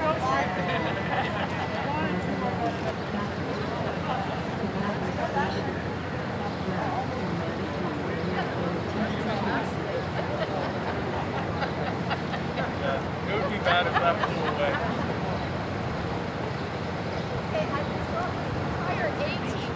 It would be bad if that blew away. Okay, I just got the entire A team.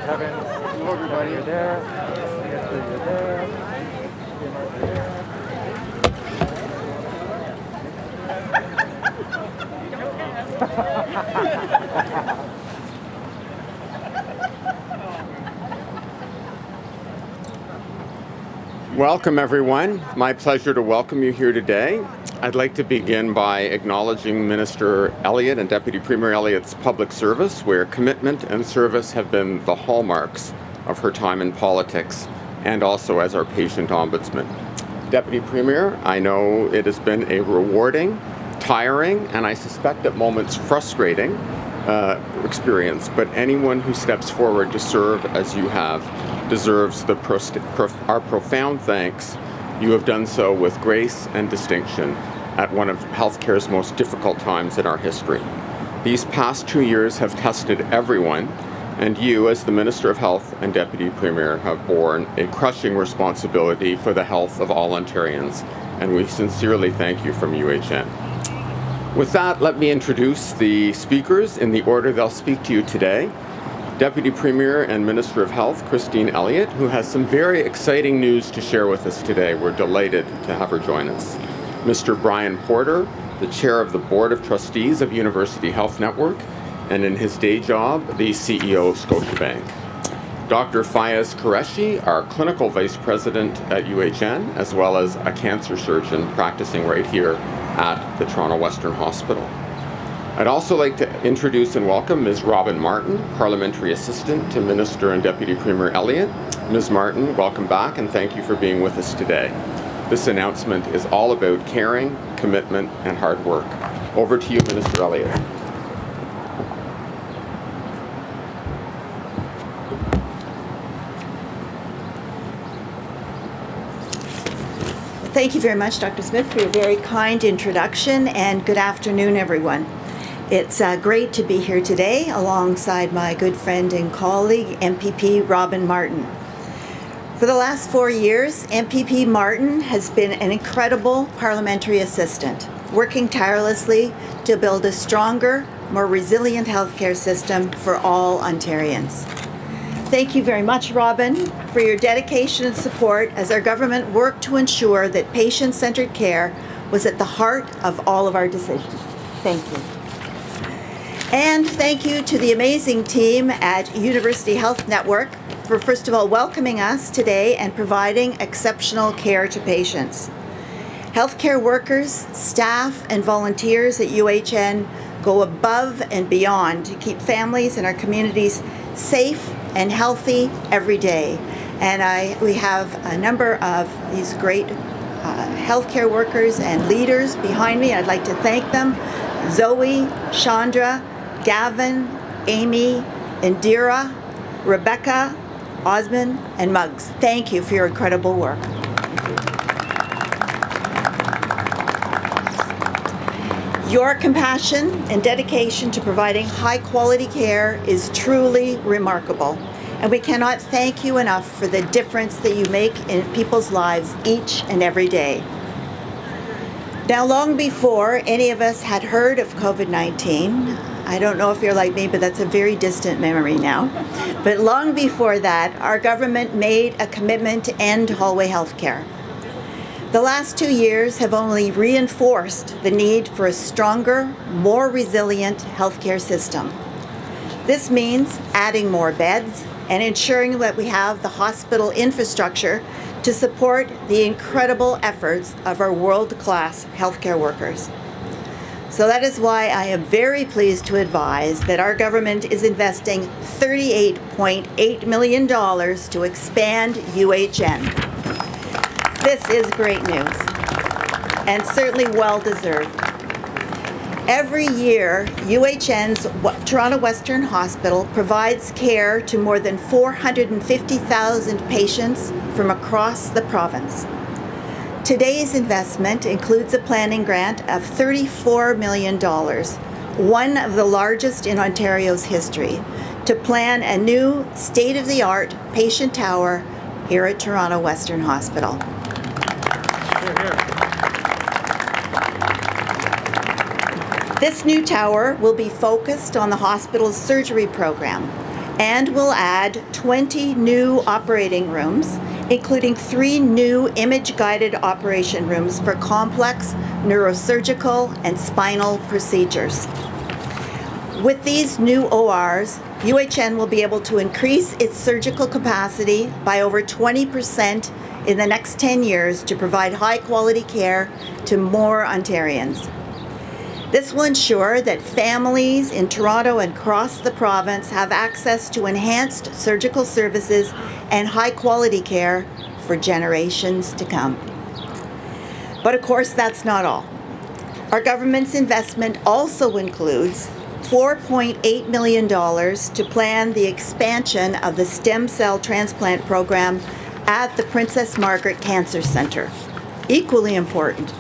Kevin, hello everybody, you're there. Yes, you're there. Welcome, everyone. My pleasure to welcome you here today. I'd like to begin by acknowledging Minister Elliott and Deputy Premier Elliott's public service, where commitment and service have been the hallmarks of her time in politics, and also as our patient ombudsman. Deputy Premier, I know it has been a rewarding, tiring, and I suspect at moments frustrating experience, but anyone who steps forward to serve as you have deserves our profound thanks. You have done so with grace and distinction at one of healthcare's most difficult times in our history. These past 2 years have tested everyone, And you, as the Minister of Health and Deputy Premier, have borne a crushing responsibility for the health of all Ontarians, and we sincerely thank you from UHN. With that, let me introduce the speakers in the order they'll speak to you today. Deputy Premier and Minister of Health, Christine Elliott, who has some very exciting news to share with us today. We're delighted to have her join us. Mr. Brian Porter, the Chair of the Board of Trustees of University Health Network, and in his day job, the CEO of Scotiabank. Dr. Fayez Qureshi, our Clinical Vice President at UHN, as well as a cancer surgeon practicing right here at the Toronto Western Hospital. I'd also like to introduce and welcome Ms. Robin Martin, Parliamentary Assistant to Minister and Deputy Premier Elliott. Ms. Martin, welcome back and thank you for being with us today. This announcement is all about caring, commitment, and hard work. Over to you, Minister Elliott. Thank you very much, Dr. Smith, for your very kind introduction, and good afternoon, everyone. It's great to be here today alongside my good friend and colleague, MPP Robin Martin. For the last 4 years, MPP Martin has been an incredible parliamentary assistant, working tirelessly to build a stronger, more resilient healthcare system for all Ontarians. Thank you very much, Robin, for your dedication and support as our government worked to ensure that patient-centered care was at the heart of all of our decisions. Thank you. And thank you to the amazing team at University Health Network for, first of all, welcoming us today and providing exceptional care to patients. Healthcare workers, staff, and volunteers at UHN go above and beyond to keep families and our communities safe and healthy every day. And we have a number of these great healthcare workers and leaders behind me. I'd like to thank them. Zoe, Chandra, Gavin, Amy, Indira, Rebecca, Osmond, and Muggs. Thank you for your incredible work. Your compassion and dedication to providing high-quality care is truly remarkable, and we cannot thank you enough for the difference that you make in people's lives each and every day. Now, long before any of us had heard of COVID-19, I don't know if you're like me, but that's a very distant memory now, but long before that, our government made a commitment to end hallway health care. The last 2 years have only reinforced the need for a stronger, more resilient healthcare system. This means adding more beds and ensuring that we have the hospital infrastructure to support the incredible efforts of our world-class healthcare workers. So that is why I am very pleased to advise that our government is investing $38.8 million to expand UHN. This is great news, and certainly well-deserved. Every year, UHN's Toronto Western Hospital provides care to more than 450,000 patients from across the province. Today's investment includes a planning grant of $34 million, one of the largest in Ontario's history, to plan a new state-of-the-art patient tower here at Toronto Western Hospital. This new tower will be focused on the hospital's surgery program and will add 20 new operating rooms, including 3 new image-guided operation rooms for complex neurosurgical and spinal procedures. With these new ORs, UHN will be able to increase its surgical capacity by over 20% in the next 10 years to provide high-quality care to more Ontarians. This will ensure that families in Toronto and across the province have access to enhanced surgical services and high-quality care for generations to come. But of course, that's not all. Our government's investment also includes $4.8 million to plan the expansion of the stem cell transplant program at the Princess Margaret Cancer Centre. Equally important,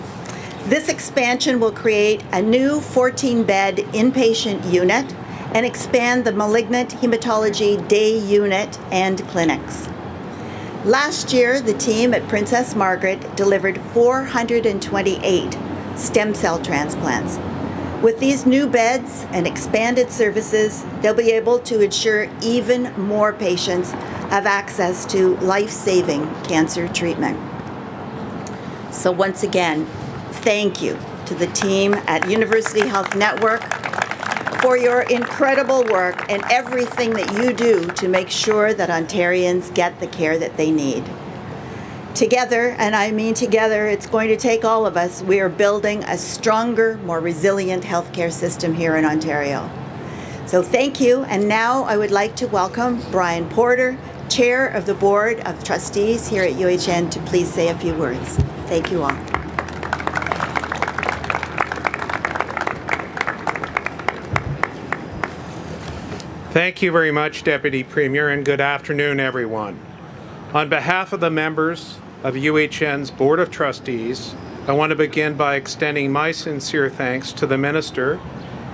this expansion will create a new 14-bed inpatient unit and expand the malignant hematology day unit and clinics. Last year, the team at Princess Margaret delivered 428 stem cell transplants. With these new beds and expanded services, they'll be able to ensure even more patients have access to life-saving cancer treatment. So once again, thank you to the team at University Health Network for your incredible work and everything that you do to make sure that Ontarians get the care that they need. Together, and I mean together, it's going to take all of us, we are building a stronger, more resilient healthcare system here in Ontario. So thank you, and now I would like to welcome Brian Porter, Chair of the Board of Trustees here at UHN, to please say a few words. Thank you all. Thank you very much, Deputy Premier, and good afternoon, everyone. On behalf of the members of UHN's Board of Trustees, I want to begin by extending my sincere thanks to the Minister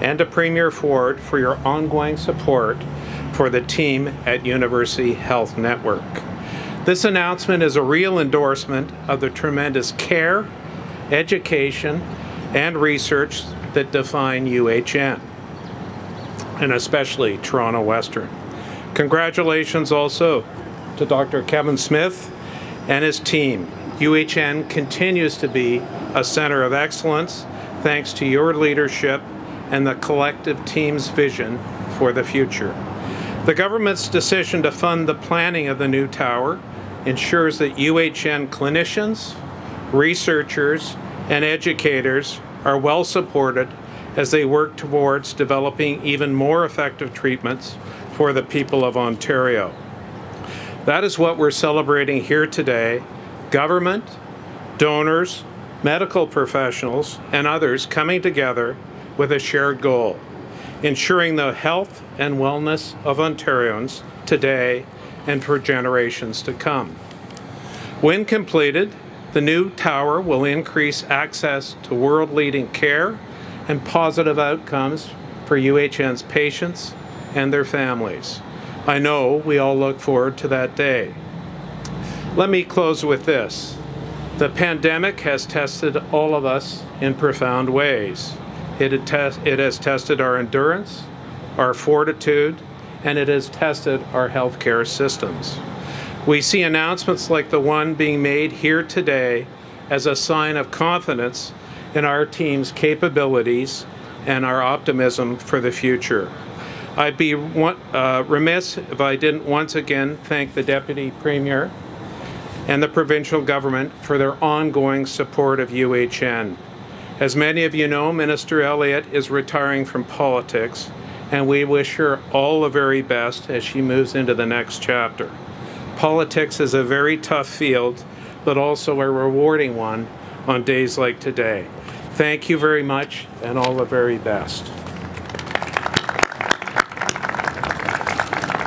and to Premier Ford for your ongoing support for the team at University Health Network. This announcement is a real endorsement of the tremendous care, education, and research that define UHN, and especially Toronto Western. Congratulations also to Dr. Kevin Smith and his team. UHN continues to be a center of excellence thanks to your leadership and the collective team's vision for the future. The government's decision to fund the planning of the new tower ensures that UHN clinicians, researchers, and educators are well supported as they work towards developing even more effective treatments for the people of Ontario. That is what we're celebrating here today: government, donors, medical professionals, and others coming together with a shared goal: ensuring the health and wellness of Ontarians today and for generations to come. When completed, the new tower will increase access to world-leading care and positive outcomes for UHN's patients and their families. I know we all look forward to that day. Let me close with this. The pandemic has tested all of us in profound ways. It has tested our endurance, our fortitude, and it has tested our healthcare systems. We see announcements like the one being made here today as a sign of confidence in our team's capabilities and our optimism for the future. I'd be remiss if I didn't once again thank the Deputy Premier and the provincial government for their ongoing support of UHN. As many of you know, Minister Elliott is retiring from politics, and we wish her all the very best as she moves into the next chapter. Politics is a very tough field, but also a rewarding one on days like today. Thank you very much, and all the very best.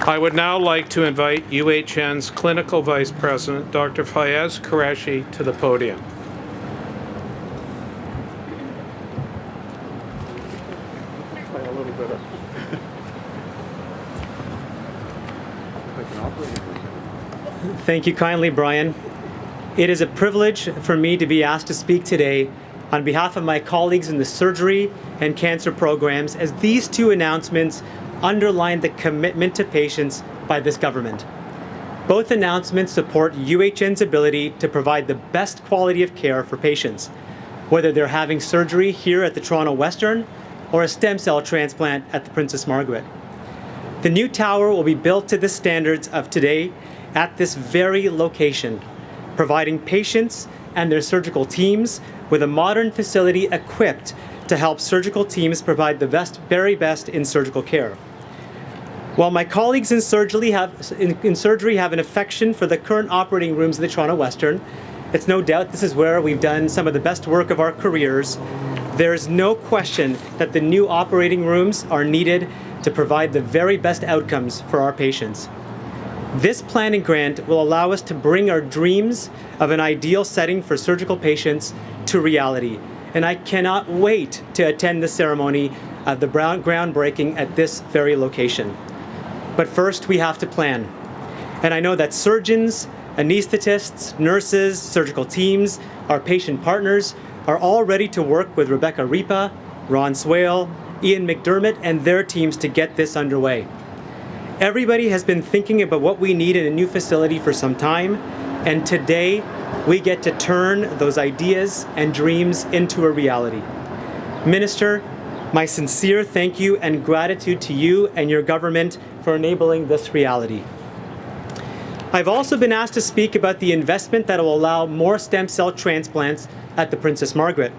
I would now like to invite UHN's Clinical Vice President, Dr. Fayez Qureshi, to the podium. Thank you kindly, Brian. It is a privilege for me to be asked to speak today on behalf of my colleagues in the surgery and cancer programs, as these two announcements underline the commitment to patients by this government. Both announcements support UHN's ability to provide the best quality of care for patients, whether they're having surgery here at the Toronto Western or a stem cell transplant at the Princess Margaret. The new tower will be built to the standards of today at this very location, providing patients and their surgical teams with a modern facility equipped to help surgical teams provide the very best in surgical care. While my colleagues in surgery have an affection for the current operating rooms of the Toronto Western, it's no doubt this is where we've done some of the best work of our careers. There is no question that the new operating rooms are needed to provide the very best outcomes for our patients. This planning grant will allow us to bring our dreams of an ideal setting for surgical patients to reality, and I cannot wait to attend the ceremony of the groundbreaking at this very location. But first, we have to plan. And I know that surgeons, anesthetists, nurses, surgical teams, our patient partners are all ready to work with Rebecca Ripa, Ron Swale, Ian McDermott, and their teams to get this underway. Everybody has been thinking about what we need in a new facility for some time, and today we get to turn those ideas and dreams into a reality. Minister, my sincere thank you and gratitude to you and your government for enabling this reality. I've also been asked to speak about the investment that will allow more stem cell transplants at the Princess Margaret.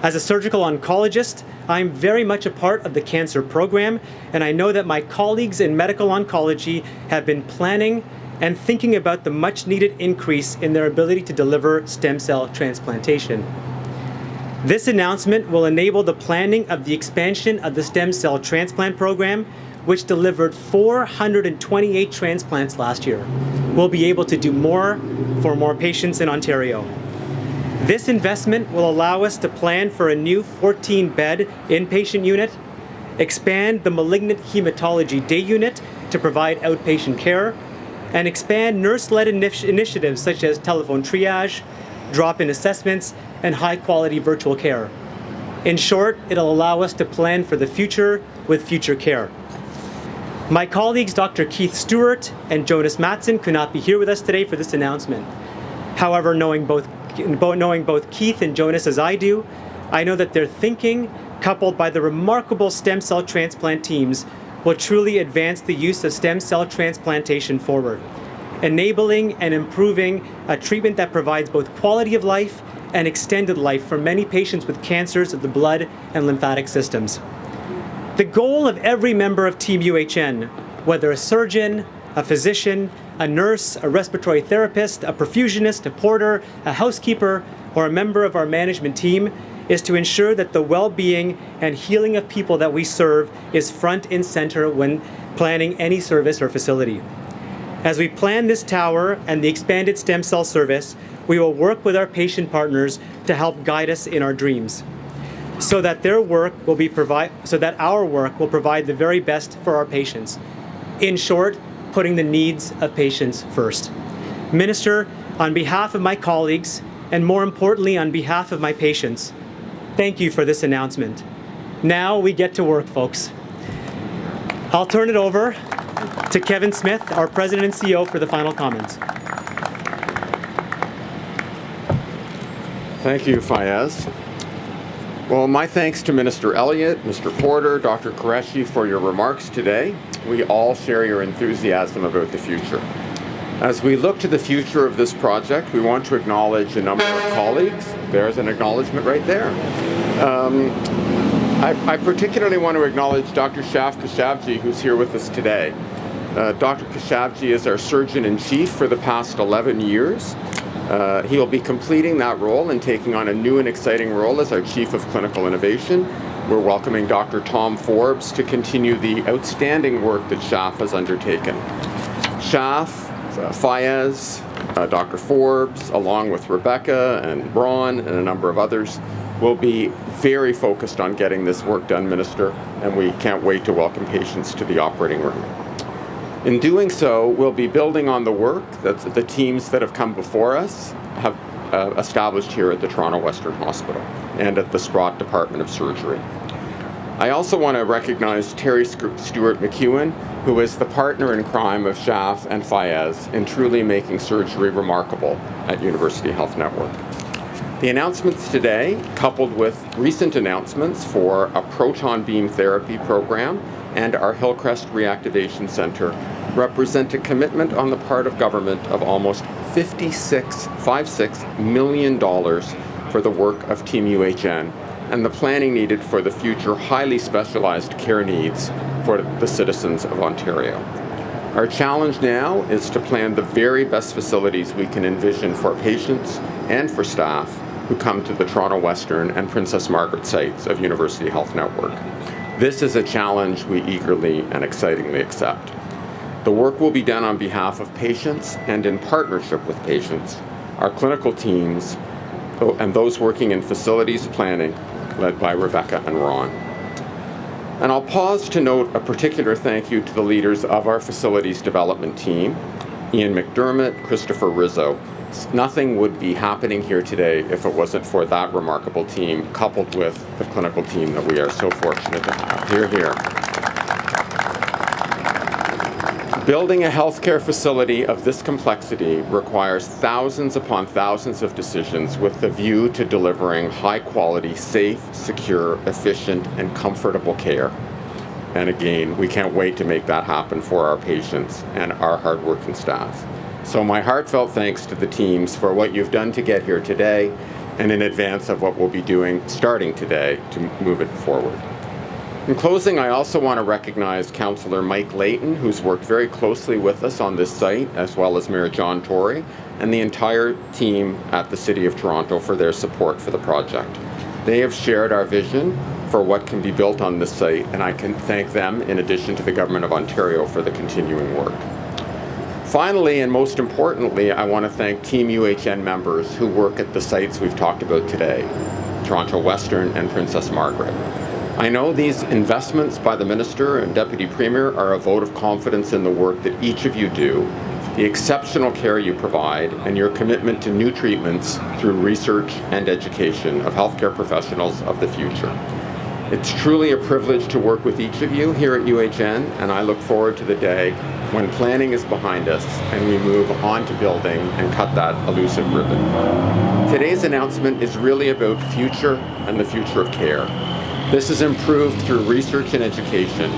As a surgical oncologist, I'm very much a part of the cancer program, and I know that my colleagues in medical oncology have been planning and thinking about the much-needed increase in their ability to deliver stem cell transplantation. This announcement will enable the planning of the expansion of the stem cell transplant program, which delivered 428 transplants last year. We'll be able to do more for more patients in Ontario. This investment will allow us to plan for a new 14-bed inpatient unit, expand the malignant hematology day unit to provide outpatient care, and expand nurse-led initiatives such as telephone triage, drop-in assessments, and high-quality virtual care. In short, it'll allow us to plan for the future with future care. My colleagues, Dr. Keith Stewart and Jonas Matson, could not be here with us today for this announcement. However, knowing both Keith and Jonas as I do, I know that their thinking, coupled by the remarkable stem cell transplant teams, will truly advance the use of stem cell transplantation forward, enabling and improving a treatment that provides both quality of life and extended life for many patients with cancers of the blood and lymphatic systems. The goal of every member of Team UHN, whether a surgeon, a physician, a nurse, a respiratory therapist, a perfusionist, a porter, a housekeeper, or a member of our management team, is to ensure that the well-being and healing of people that we serve is front and center when planning any service or facility. As we plan this tower and the expanded stem cell service, we will work with our patient partners to help guide us in our dreams, so that our work will provide the very best for our patients. In short, putting the needs of patients first. Minister, on behalf of my colleagues, and more importantly, on behalf of my patients, thank you for this announcement. Now we get to work, folks. I'll turn it over to Kevin Smith, our President and CEO, for the final comments. Thank you, Fayez. Well, my thanks to Minister Elliott, Mr. Porter, Dr. Qureshi for your remarks today. We all share your enthusiasm about the future. As we look to the future of this project, we want to acknowledge a number of colleagues. There's an acknowledgement right there. I particularly want to acknowledge Dr. Shaf Kashavji, who's here with us today. Dr. Kashavji is our Surgeon-in-Chief for the past 11 years. He will be completing that role and taking on a new and exciting role as our Chief of Clinical Innovation. We're welcoming Dr. Tom Forbes to continue the outstanding work that Shaf has undertaken. Shaf, Fayez, Dr. Forbes, along with Rebecca and Ron and a number of others, will be very focused on getting this work done, Minister, and we can't wait to welcome patients to the operating room. In doing so, we'll be building on the work that the teams that have come before us have established here at the Toronto Western Hospital and at the Sprott Department of Surgery. I also want to recognize Terry Stewart McEwen, who is the partner in crime of Shaf and Fayez in truly making surgery remarkable at University Health Network. The announcements today, coupled with recent announcements for a proton beam therapy program and our Hillcrest Reactivation Center, represent a commitment on the part of government of almost $56 million for the work of Team UHN and the planning needed for the future highly specialized care needs for the citizens of Ontario. Our challenge now is to plan the very best facilities we can envision for patients and for staff who come to the Toronto Western and Princess Margaret sites of University Health Network. This is a challenge we eagerly and excitingly accept. The work will be done on behalf of patients and in partnership with patients, our clinical teams, and those working in facilities planning, led by Rebecca and Ron. And I'll pause to note a particular thank you to the leaders of our facilities development team, Ian McDermott, Christopher Rizzo. Nothing would be happening here today if it wasn't for that remarkable team, coupled with the clinical team that we are so fortunate to have. Hear, hear. Building a healthcare facility of this complexity requires thousands upon thousands of decisions with the view to delivering high quality, safe, secure, efficient, and comfortable care. And again, we can't wait to make that happen for our patients and our hardworking staff. So my heartfelt thanks to the teams for what you've done to get here today and in advance of what we'll be doing starting today to move it forward. In closing, I also want to recognize Councillor Mike Layton, who's worked very closely with us on this site, as well as Mayor John Tory, and the entire team at the City of Toronto for their support for the project. They have shared our vision for what can be built on this site, and I can thank them in addition to the Government of Ontario for the continuing work. Finally, and most importantly, I want to thank Team UHN members who work at the sites we've talked about today, Toronto Western and Princess Margaret. I know these investments by the Minister and Deputy Premier are a vote of confidence in the work that each of you do, the exceptional care you provide, and your commitment to new treatments through research and education of healthcare professionals of the future. It's truly a privilege to work with each of you here at UHN, and I look forward to the day when planning is behind us and we move on to building and cut that elusive ribbon. Today's announcement is really about future and the future of care. This is improved through research and education,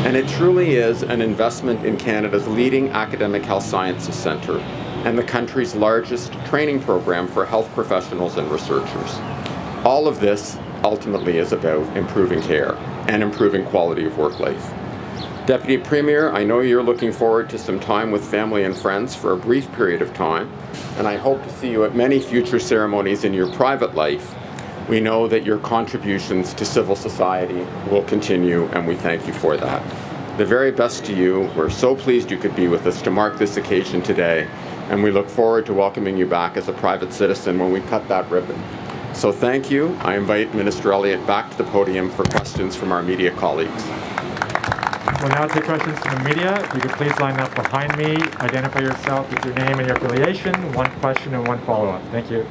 and it truly is an investment in Canada's leading academic health sciences centre and the country's largest training program for health professionals and researchers. All of this ultimately is about improving care and improving quality of work life. Deputy Premier, I know you're looking forward to some time with family and friends for a brief period of time, and I hope to see you at many future ceremonies in your private life. We know that your contributions to civil society will continue, and we thank you for that. The very best to you. We're so pleased you could be with us to mark this occasion today, and we look forward to welcoming you back as a private citizen when we cut that ribbon. So thank you. I invite Minister Elliott back to the podium for questions from our media colleagues. We'll now take questions from the media. If you could please line up behind me, identify yourself with your name and your affiliation, one question and one follow-up. Thank you.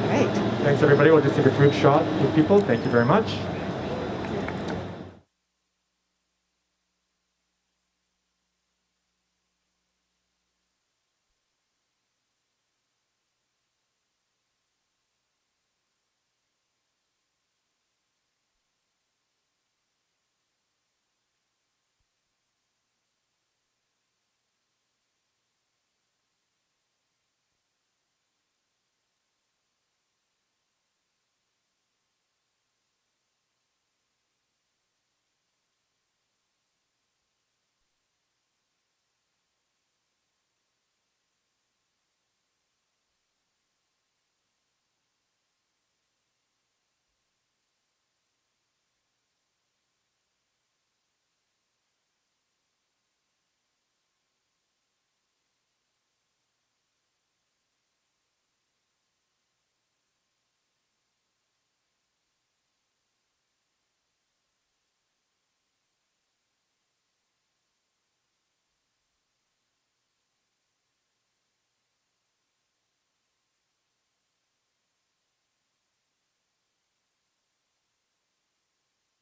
Great. Thanks, everybody. We'll just take a group shot with people. Thank you very much.